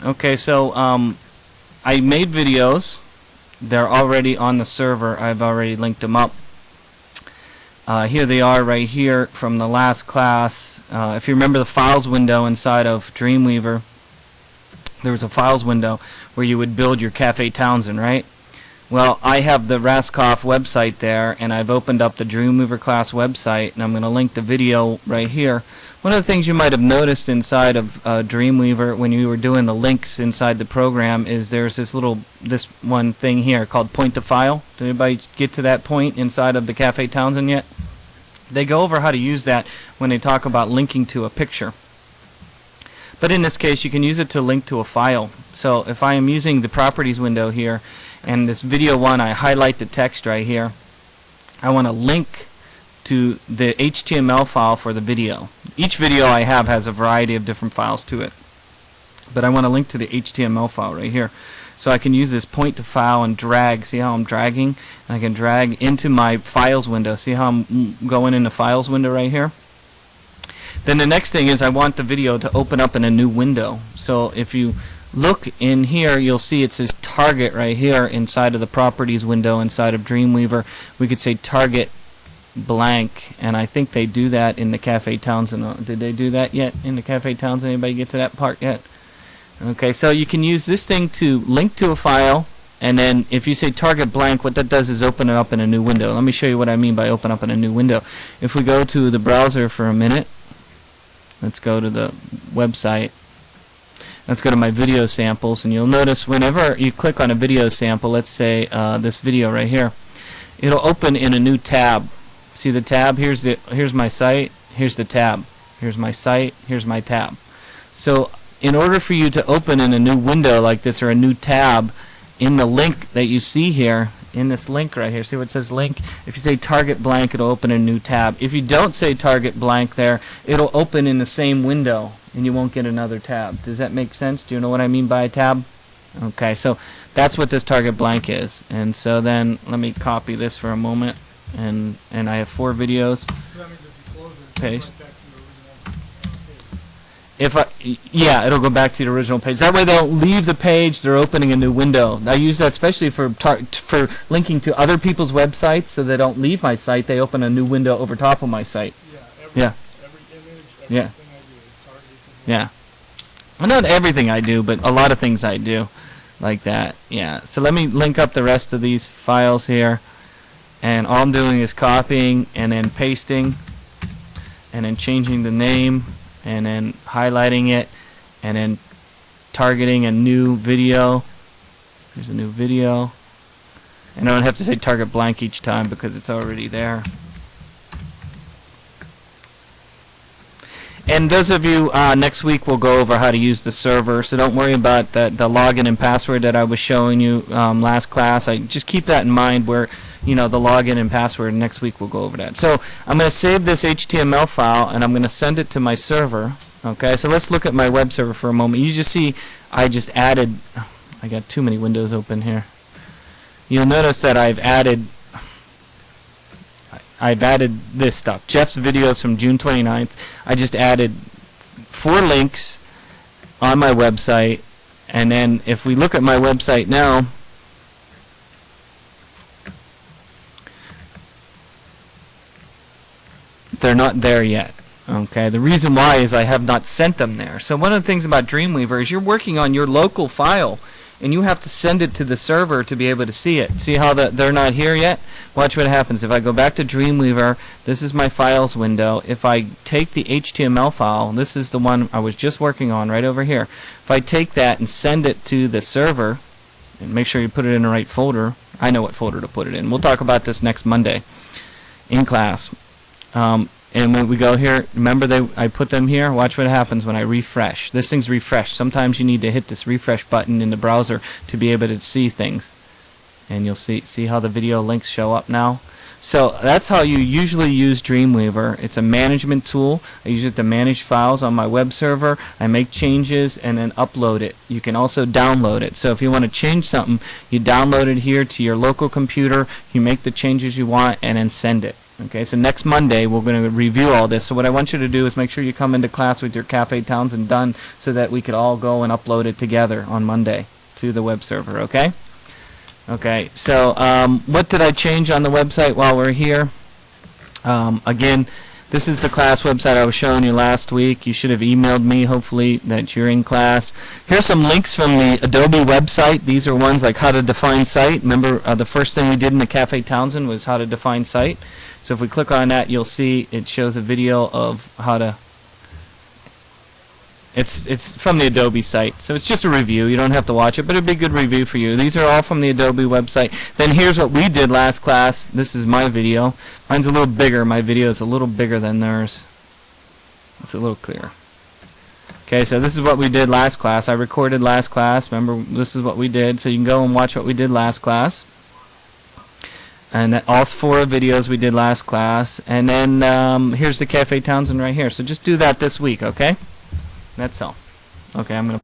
Okay, so I made videos. They're already on the server. I've already linked them up. Here they are right here from the last class. If you remember the files window inside of Dreamweaver, there was a files window where you would build your Cafe Townsend, right? Well, I have the Raskoff website there, and I've opened up the Dreamweaver class website, and I'm going to link the video right here. One of the things you might have noticed inside of Dreamweaver when you were doing the links inside the program is there's this one thing here called point to file. Did anybody get to that point inside of the Cafe Townsend yet? They go over how to use that when they talk about linking to a picture. But in this case, you can use it to link to a file. So if I am using the properties window here, and this video one, I highlight the text right here. I want to link to the HTML file for the video. Each video I have has a variety of different files to it. But I want to link to the HTML file right here. So I can use this point to file and drag. See how I'm dragging? And I can drag into my files window. See how I'm going in the files window right here? Then the next thing is I want the video to open up in a new window. So if you look in here, you'll see it says target right here inside of the properties window inside of Dreamweaver. We could say target blank, and I think they do that in the Cafe Townsend. Did they do that yet in the Cafe Townsend? Anybody get to that part yet? Okay, so you can use this thing to link to a file, and then if you say target blank, what that does is open it up in a new window. Let me show you what I mean by open up in a new window. If we go to the browser for a minute, let's go to the website. Let's go to my video samples, and you'll notice whenever you click on a video sample, let's say this video right here, it'll open in a new tab. See the tab? Here's my site, here's the tab. Here's my site, here's my tab. So in order for you to open in a new window like this or a new tab, in the link that you see here, in this link right here, see what it says link? If you say target blank, it'll open a new tab. If you don't say target blank there, it'll open in the same window and you won't get another tab. Does that make sense? Do you know what I mean by a tab? Okay, so that's what this target blank is. And so then let me copy this for a moment, and I have 4 videos. So that means if you close it, Paste. Yeah, it'll go back to the original page. That way they don't leave the page, they're opening a new window. I use that especially for linking to other people's websites, so they don't leave my site, they open a new window over top of my site. Yeah, every image, everything I do is targeted to Yeah. Well, not everything I do, but a lot of things I do like that. Yeah. So let me link up the rest of these files here, and all I'm doing is copying and then pasting and then changing the name and then highlighting it and then targeting a new video. There's a new video, and I don't have to say target blank each time because it's already there. And those of you, next week we'll go over how to use the server, so don't worry about the login and password that I was showing you last class. Just keep that in mind where, the login and password. Next week we'll go over that. So I'm going to save this HTML file and I'm going to send it to my server. Okay, so let's look at my web server for a moment. You just see I just added, I got too many windows open here. You'll notice that I've added this stuff. Jeff's videos from June 29th. I just added 4 links on my website, and then if we look at my website now, they're not there yet. Okay, the reason why is I have not sent them there. So one of the things about Dreamweaver is you're working on your local file, and you have to send it to the server to be able to see it. See how they're not here yet? Watch what happens. If I go back to Dreamweaver, this is my files window. If I take the HTML file, this is the one I was just working on right over here. If I take that and send it to the server, and make sure you put it in the right folder. I know what folder to put it in. We'll talk about this next Monday in class. And when we go here, remember I put them here? Watch what happens when I refresh. This thing's refreshed. Sometimes you need to hit this refresh button in the browser to be able to see things. And you'll see how the video links show up now. So that's how you usually use Dreamweaver. It's a management tool. I use it to manage files on my web server. I make changes and then upload it. You can also download it. So if you want to change something, you download it here to your local computer, you make the changes you want, and then send it. Okay, so next Monday we're going to review all this. So what I want you to do is make sure you come into class with your Cafe Townsend done so that we could all go and upload it together on Monday to the web server, okay? Okay, so what did I change on the website while we're here? Again, this is the class website I was showing you last week. You should have emailed me, hopefully, that you're in class. Here's some links from the Adobe website. These are ones like how to define site. Remember, the first thing we did in the Cafe Townsend was how to define site. So if we click on that, you'll see it shows a video of how to... It's from the Adobe site, so it's just a review. You don't have to watch it, but it'd be a good review for you. These are all from the Adobe website. Then here's what we did last class. This is my video. Mine's a little bigger. My video is a little bigger than theirs. It's a little clearer. Okay, so this is what we did last class. I recorded last class. Remember, this is what we did. So you can go and watch what we did last class. And all 4 videos we did last class. And then here's the Cafe Townsend right here. So just do that this week, okay? That's all. Okay, I'm going to